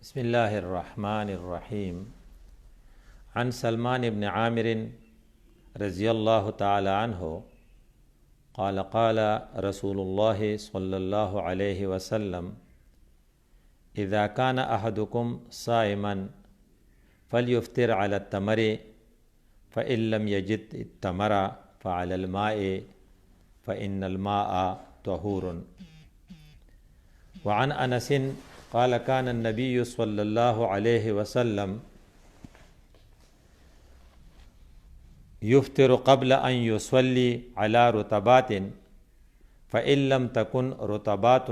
بسم اللہ الرحمن الرحیم عن سلمان بن عامر رضی اللہ تعالی عنہ قال قال رسول اللہ صلی اللہ علیہ وسلم اذا كان احدكم صائما فليفطر على التمر فإن لم يجد التمر فعلى الماء فإن الماء طهور. وعن انس قال كان النبي صلى الله عليه وسلم يفطر قبل أن يصلي على رطبات فإن لم تكن رطبات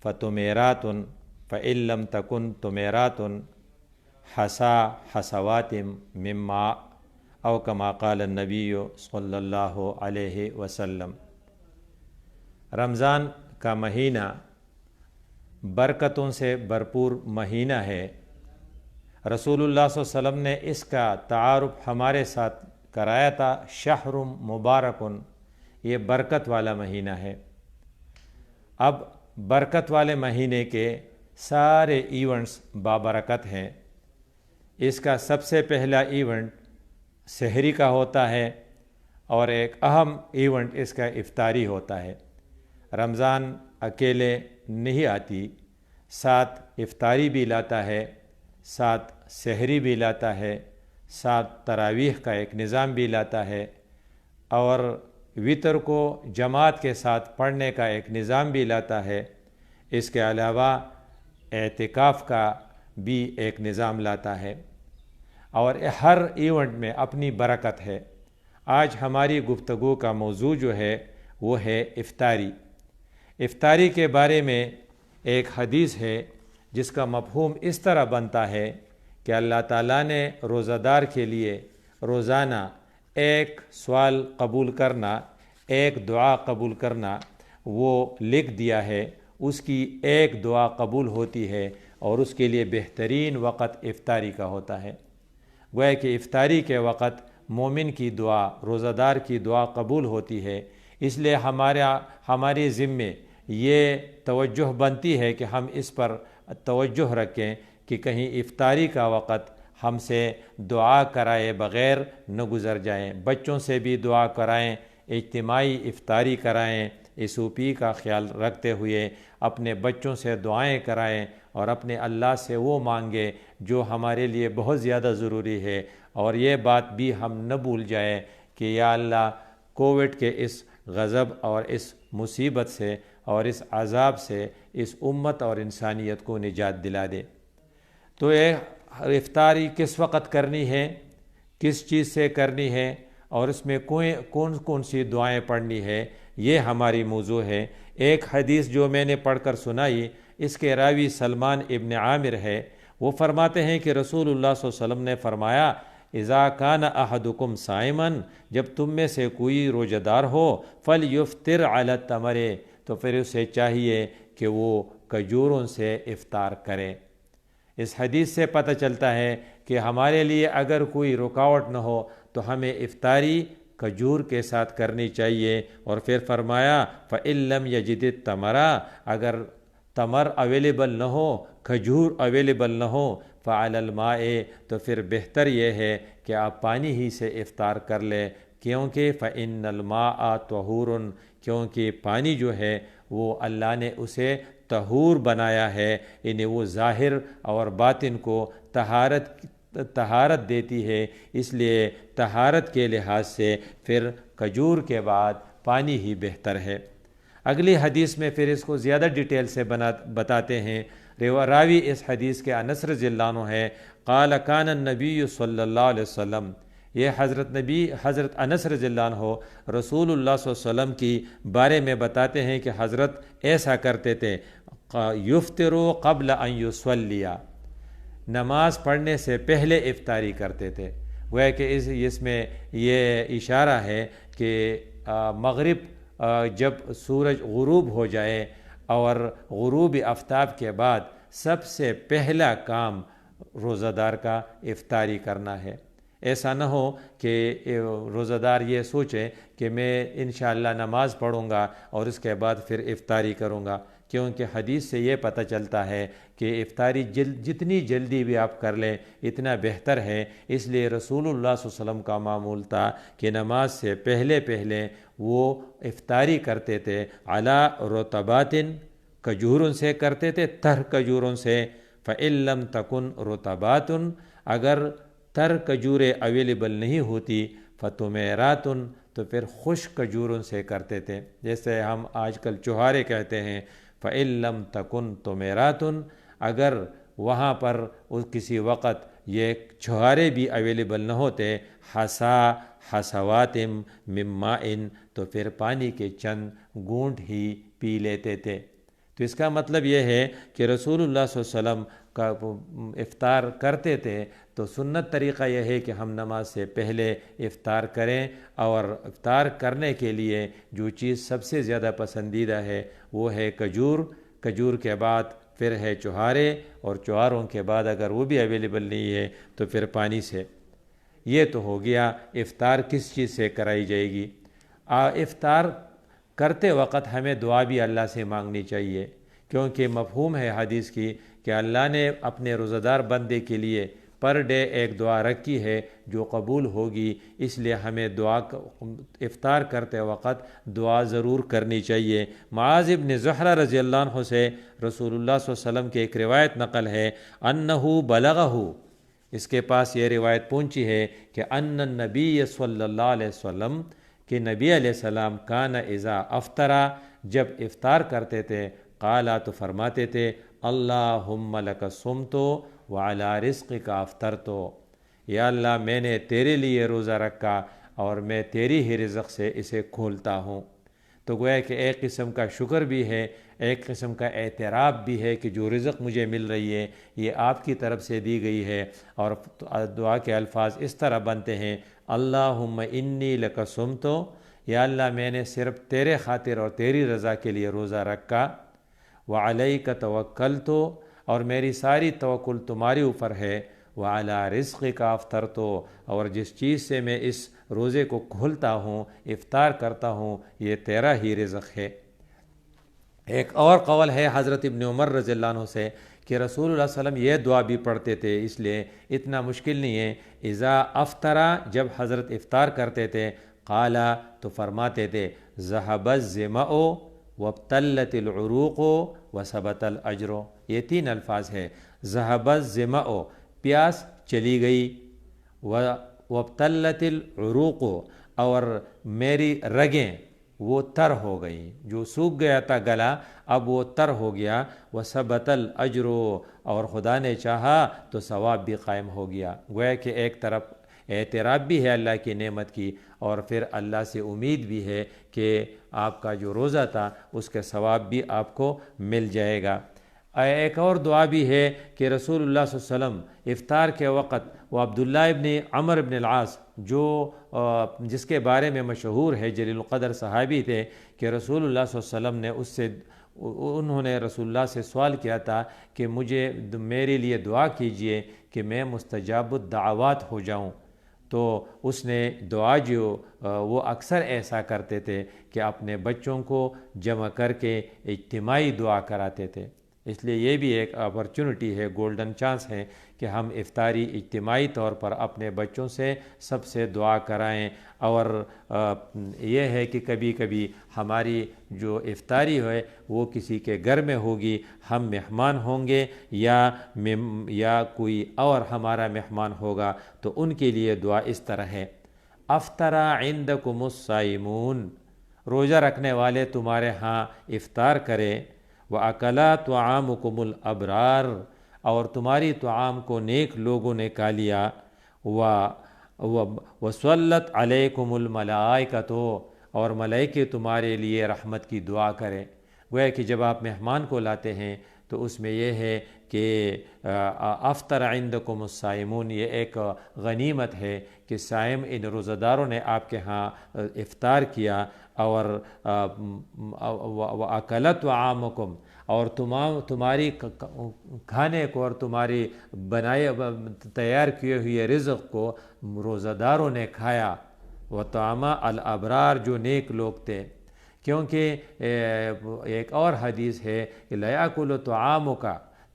فتميرات فإن لم تكن تميرات حسا حسوات من ماء أو كما قال النبي صلی اللہ علیہ وسلم. رمضان کا مہینہ برکتوں سے بھرپور مہینہ ہے. رسول اللہ صلی اللہ علیہ وسلم نے اس کا تعارف ہمارے ساتھ کرایا تھا. شہر مبارکن، یہ برکت والا مہینہ ہے. اب برکت والے مہینے کے سارے ایونٹس بابرکت ہیں. اس کا سب سے پہلا ایونٹ سحری کا ہوتا ہے اور ایک اہم ایونٹ اس کا افطاری ہوتا ہے. رمضان اکیلے نہیں آتی، ساتھ افطاری بھی لاتا ہے، ساتھ سحری بھی لاتا ہے، ساتھ تراویح کا ایک نظام بھی لاتا ہے اور وتر کو جماعت کے ساتھ پڑھنے کا ایک نظام بھی لاتا ہے. اس کے علاوہ اعتکاف کا بھی ایک نظام لاتا ہے اور ہر ایونٹ میں اپنی برکت ہے. آج ہماری گفتگو کا موضوع جو ہے وہ ہے افطاری. افطاری کے بارے میں ایک حدیث ہے جس کا مفہوم اس طرح بنتا ہے کہ اللہ تعالیٰ نے روزہ دار کے لیے روزانہ ایک سوال قبول کرنا، ایک دعا قبول کرنا وہ لکھ دیا ہے. اس کی ایک دعا قبول ہوتی ہے اور اس کے لیے بہترین وقت افطاری کا ہوتا ہے. گویا کہ افطاری کے وقت مومن کی دعا، روزہ دار کی دعا قبول ہوتی ہے. اس لیے ہماری ذمے یہ توجہ بنتی ہے کہ ہم اس پر توجہ رکھیں کہ کہیں افطاری کا وقت ہم سے دعا کرائے بغیر نہ گزر جائیں. بچوں سے بھی دعا کرائیں، اجتماعی افطاری کرائیں، SOP کا خیال رکھتے ہوئے اپنے بچوں سے دعائیں کرائیں اور اپنے اللہ سے وہ مانگیں جو ہمارے لیے بہت زیادہ ضروری ہے. اور یہ بات بھی ہم نہ بھول جائیں کہ یا اللہ کووڈ کے اس غضب اور اس مصیبت سے اور اس عذاب سے اس امت اور انسانیت کو نجات دلا دے. تو یہ افطاری کس وقت کرنی ہے، کس چیز سے کرنی ہے اور اس میں کون سی دعائیں پڑھنی ہے، یہ ہماری موضوع ہے. ایک حدیث جو میں نے پڑھ کر سنائی، اس کے راوی سلمان ابن عامر ہے. وہ فرماتے ہیں کہ رسول اللہ صلی اللہ علیہ وسلم نے فرمایا اذا کان احدکم صائما، جب تم میں سے کوئی روزہ دار ہو، فلیفطر علی التمر، تو پھر اسے چاہیے کہ وہ کھجوروں سے افطار کرے. اس حدیث سے پتہ چلتا ہے کہ ہمارے لیے اگر کوئی رکاوٹ نہ ہو تو ہمیں افطاری کھجور کے ساتھ کرنی چاہیے. اور پھر فرمایا فَإِن لَمْ يَجِدِ التَّمَرَ، اگر تمر اویلیبل نہ ہو، کھجور اویلیبل نہ ہو، فَعَلَى الْمَاءِ، تو پھر بہتر یہ ہے کہ آپ پانی ہی سے افطار کر لیں، کیونکہ فَإِنَّ الْمَاءَ طَهُورٌ، کیونکہ پانی جو ہے وہ اللہ نے اسے طہور بنایا ہے، یعنی وہ ظاہر اور باطن کو طہارت دیتی ہے. اس لیے طہارت کے لحاظ سے پھر کھجور کے بعد پانی ہی بہتر ہے. اگلی حدیث میں پھر اس کو زیادہ ڈیٹیل سے بتاتے ہیں. راوی اس حدیث کے انس رضی اللہ عنہ ہے. قال کان النبی صلی اللہ علیہ وسلم، یہ حضرت انس رضی اللہ عنہ رسول اللہ صلی اللہ علیہ وسلم کی بارے میں بتاتے ہیں کہ حضرت ایسا کرتے تھے. یفطروا قبل ان یصلی، نماز پڑھنے سے پہلے افطاری کرتے تھے. گویا کہ اس میں یہ اشارہ ہے کہ مغرب جب سورج غروب ہو جائے اور غروب آفتاب کے بعد سب سے پہلا کام روزہ دار کا افطاری کرنا ہے. ایسا نہ ہو کہ روزہ دار یہ سوچے کہ میں انشاءاللہ نماز پڑھوں گا اور اس کے بعد پھر افطاری کروں گا، کیونکہ حدیث سے یہ پتہ چلتا ہے کہ افطاری جتنی جلدی بھی آپ کر لیں اتنا بہتر ہے۔ اس لیے رسول اللہ صلی اللہ علیہ وسلم کا معمول تھا کہ نماز سے پہلے پہلے وہ افطاری کرتے تھے علی رطبات، کھجوروں سے کرتے تھے، تر کھجوروں سے۔ فَإِن لَّمْ تَكُن رُطَبَاتٌ، اگر تر کھجوریں اویلیبل نہیں ہوتی، فَتُمَيْرَاتٌ، تو پھر خشک کھجوروں سے کرتے تھے، جیسے ہم آج کل چوہارے کہتے ہیں۔ فَإِن لَّمْ تَكُن تُمَيْرَاتٌ، اگر وہاں پر کسی وقت یہ چھوہارے بھی اویلیبل نہ ہوتے، حسوات من ماء، تو پھر پانی کے چند گھونٹ ہی پی لیتے تھے۔ تو اس کا مطلب یہ ہے کہ رسول اللہ صلی اللہ علیہ وسلم کا افطار کرتے تھے، تو سنت طریقہ یہ ہے کہ ہم نماز سے پہلے افطار کریں، اور افطار کرنے کے لیے جو چیز سب سے زیادہ پسندیدہ ہے وہ ہے کھجور، کھجور کے بعد پھر ہے چوہارے، اور چوہاروں کے بعد اگر وہ بھی اویلیبل نہیں ہے تو پھر پانی سے۔ یہ تو ہو گیا افطار کس چیز سے کرائی جائے گی۔ افطار کرتے وقت ہمیں دعا بھی اللہ سے مانگنی چاہیے، کیونکہ مفہوم ہے حدیث کی کہ اللہ نے اپنے روزہ دار بندے کے لیے پر ڈے ایک دعا رکھی ہے جو قبول ہوگی، اس لیے ہمیں افطار کرتے وقت دعا ضرور کرنی چاہیے۔ معاذ بن زہرہ رضی اللہ عنہ سے رسول اللہ صلی اللہ علیہ وسلم کی ایک روایت نقل ہے، انہو بلغہ، اس کے پاس یہ روایت پہنچی ہے کہ ان النبی صلی اللہ علیہ وسلم، کہ نبی علیہ السلام کان اذا افطرا، جب افطار کرتے تھے، قالا، تو فرماتے تھے، اللہم لک صمت وعلی رزقک افطرت، یا اللہ میں نے تیرے لیے روزہ رکھا اور میں تیری ہی رزق سے اسے کھولتا ہوں۔ تو گویا کہ ایک قسم کا شکر بھی ہے، ایک قسم کا اعتراف بھی ہے کہ جو رزق مجھے مل رہی ہے یہ آپ کی طرف سے دی گئی ہے۔ اور دعا کے الفاظ اس طرح بنتے ہیں، اللہم انی لک صمت، یا اللہ میں نے صرف تیرے خاطر اور تیری رضا کے لیے روزہ رکھا، وعلیک توکلت، اور میری ساری توکل تمہارے اوپر ہے، وعلی رزقک افطرت، اور جس چیز سے میں اس روزے کو کھولتا ہوں، افطار کرتا ہوں، یہ تیرا ہی رزق ہے۔ ایک اور قول ہے حضرت ابن عمر رضی اللہ عنہ سے کہ رسول اللہ صلی اللہ علیہ وسلم یہ دعا بھی پڑھتے تھے، اس لیے اتنا مشکل نہیں ہے۔ اذا افطرا، جب حضرت افطار کرتے تھے، قالا، تو فرماتے تھے، ذهب الظمأ وابتلت العروق وثبت الاجر، یہ تین الفاظ ہے۔ ذهب الظمأ، پیاس چلی گئی، وابتلت العروق، اور میری رگیں وہ تر ہو گئی، جو سوکھ گیا تھا گلا اب وہ تر ہو گیا، وثبت الاجر، اور خدا نے چاہا تو ثواب بھی قائم ہو گیا۔ گویا کہ ایک طرف اعتراف بھی ہے اللہ کی نعمت کی، اور پھر اللہ سے امید بھی ہے کہ آپ کا جو روزہ تھا اس کے ثواب بھی آپ کو مل جائے گا۔ ایک اور دعا بھی ہے کہ رسول اللہ صلی اللہ علیہ وسلم افطار کے وقت، وہ عبداللہ ابن عمر ابن العاص، جس کے بارے میں مشہور ہے جلیل القدر صحابی تھے، کہ رسول اللہ صلی اللہ علیہ وسلم نے انہوں نے رسول اللہ سے سوال کیا تھا کہ میرے لیے دعا کیجئے کہ میں مستجاب الدعوات ہو جاؤں۔ تو اس نے دعا جو وہ اکثر ایسا کرتے تھے کہ اپنے بچوں کو جمع کر کے اجتماعی دعا کراتے تھے۔ اس لیے یہ بھی ایک اپرچونٹی ہے، گولڈن چانس ہے کہ ہم افطاری اجتماعی طور پر اپنے بچوں سے سب سے دعا کرائیں۔ اور یہ ہے کہ کبھی کبھی ہماری جو افطاری ہے وہ کسی کے گھر میں ہوگی، ہم مہمان ہوں گے یا کوئی اور ہمارا مہمان ہوگا، تو ان کے لیے دعا اس طرح ہے، افطرا عندکم الصائمون، روزہ رکھنے والے تمہارے ہاں افطار کرے، وَأَكَلَا طَعَامُكُمُ الْأَبْرَارُ، اور تمہاری طعام کو نیک لوگوں نے کھا لیا، وَصَلَّتْ عَلَيْكُمُ الْمَلَائِكَةُ، اور ملائکے تمہارے لیے رحمت کی دعا کریں۔ گویا کہ جب آپ مہمان کو لاتے ہیں تو اس میں یہ ہے کہ افطر عندکم الصائمون، یہ ایک غنیمت ہے کہ صائم ان روزہ داروں نے آپ کے ہاں افطار کیا، اور وَأَكَلَ طَعَامُكُمْ، اور تمہاری کھانے کو اور تمہاری تیار کیے ہوئے رزق کو روزہ داروں نے کھایا، وَطَعَمَ الْأَبْرَارُ، جو نیک لوگ تھے۔ کیونکہ ایک اور حدیث ہے کہ لا یاکل طعامک،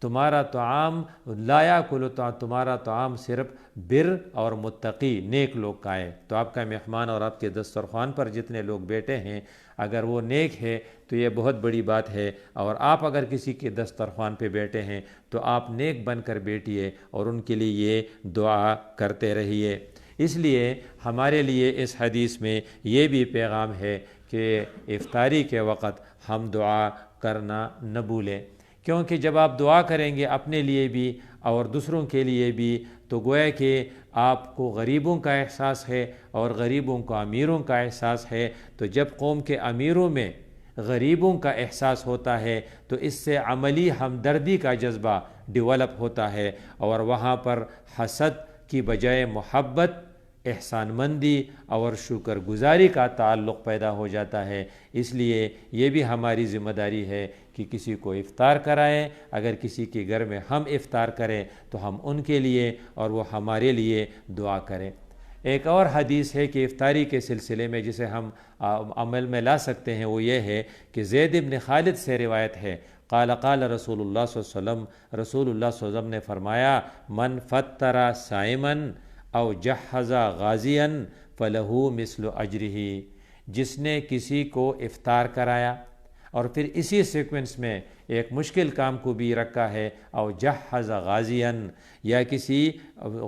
تمہارا طعام لا یاکل، تمہارا طعام صرف بر اور متقی نیک لوگ کا ہے۔ تو آپ کا مہمان اور آپ کے دسترخوان پر جتنے لوگ بیٹھے ہیں اگر وہ نیک ہے تو یہ بہت بڑی بات ہے، اور آپ اگر کسی کے دسترخوان پہ بیٹھے ہیں تو آپ نیک بن کر بیٹھیے اور ان کے لیے یہ دعا کرتے رہیے۔ اس لیے ہمارے لیے اس حدیث میں یہ بھی پیغام ہے کہ افطاری کے وقت ہم دعا کرنا نہ بھولیں، کیونکہ جب آپ دعا کریں گے اپنے لیے بھی اور دوسروں کے لیے بھی تو گویا کہ آپ کو غریبوں کا احساس ہے اور غریبوں کو امیروں کا احساس ہے۔ تو جب قوم کے امیروں میں غریبوں کا احساس ہوتا ہے تو اس سے عملی ہمدردی کا جذبہ ڈیولپ ہوتا ہے، اور وہاں پر حسد کی بجائے محبت، احسان مندی اور شکر گزاری کا تعلق پیدا ہو جاتا ہے۔ اس لیے یہ بھی ہماری ذمہ داری ہے کہ کسی کو افطار کرائیں، اگر کسی کے گھر میں ہم افطار کریں تو ہم ان کے لیے اور وہ ہمارے لیے دعا کریں۔ ایک اور حدیث ہے کہ افطاری کے سلسلے میں جسے ہم عمل میں لا سکتے ہیں، وہ یہ ہے کہ زید بن خالد سے روایت ہے، قال قال رسول اللہ صلی اللہ علیہ وسلم، رسول اللہ صلی اللہ علیہ وسلم نے فرمایا، من فطر صائما او جہز غازیا فلہ مثل اجرہ، جس نے کسی کو افطار کرایا اور پھر اسی سیکوینس میں ایک مشکل کام کو بھی رکھا ہے، او جہز غازیا، یا کسی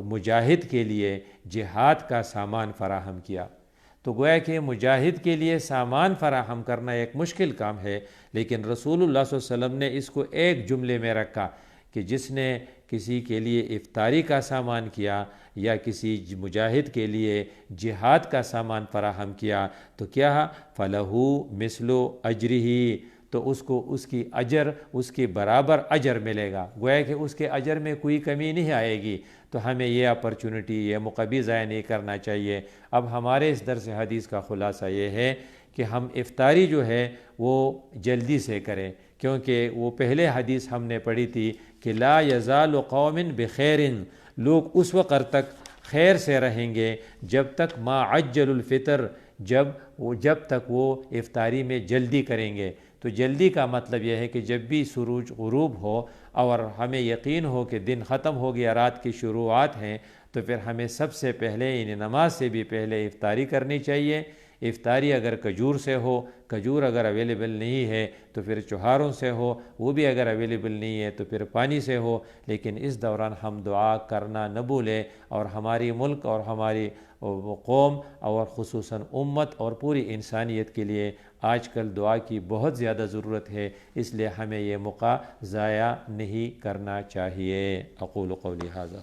مجاہد کے لیے جہاد کا سامان فراہم کیا۔ تو گویا کہ مجاہد کے لیے سامان فراہم کرنا ایک مشکل کام ہے، لیکن رسول اللہ صلی اللہ علیہ وسلم نے اس کو ایک جملے میں رکھا کہ جس نے کسی کے لیے افطاری کا سامان کیا یا کسی مجاہد کے لیے جہاد کا سامان فراہم کیا تو کیا فَلَهُ مِثْلُ أَجْرِهِ، تو اس کو اس کی اجر، اس کے برابر اجر ملے گا، گویا کہ اس کے اجر میں کوئی کمی نہیں آئے گی۔ تو ہمیں یہ اپرچونٹی، یہ موقع بھی ضائع نہیں کرنا چاہیے۔ اب ہمارے اس درس حدیث کا خلاصہ یہ ہے کہ ہم افطاری جو ہے وہ جلدی سے کریں، کیونکہ وہ پہلے حدیث ہم نے پڑھی تھی کہ لا یزال قوم بخیر، لوگ اس وقت تک خیر سے رہیں گے جب تک ما عجل الفطر، جب تک وہ افطاری میں جلدی کریں گے۔ تو جلدی کا مطلب یہ ہے کہ جب بھی سورج غروب ہو اور ہمیں یقین ہو کہ دن ختم ہو گیا، رات کی شروعات ہیں، تو پھر ہمیں سب سے پہلے نماز سے بھی پہلے افطاری کرنی چاہیے۔ افطاری اگر کھجور سے ہو، کھجور اگر اویلیبل نہیں ہے تو پھر چوہاروں سے ہو، وہ بھی اگر اویلیبل نہیں ہے تو پھر پانی سے ہو، لیکن اس دوران ہم دعا کرنا نہ بھولیں، اور ہماری ملک اور ہماری قوم اور خصوصاً امت اور پوری انسانیت کے لیے آج کل دعا کی بہت زیادہ ضرورت ہے، اس لیے ہمیں یہ موقع ضائع نہیں کرنا چاہیے۔ اقول قولی ھذا۔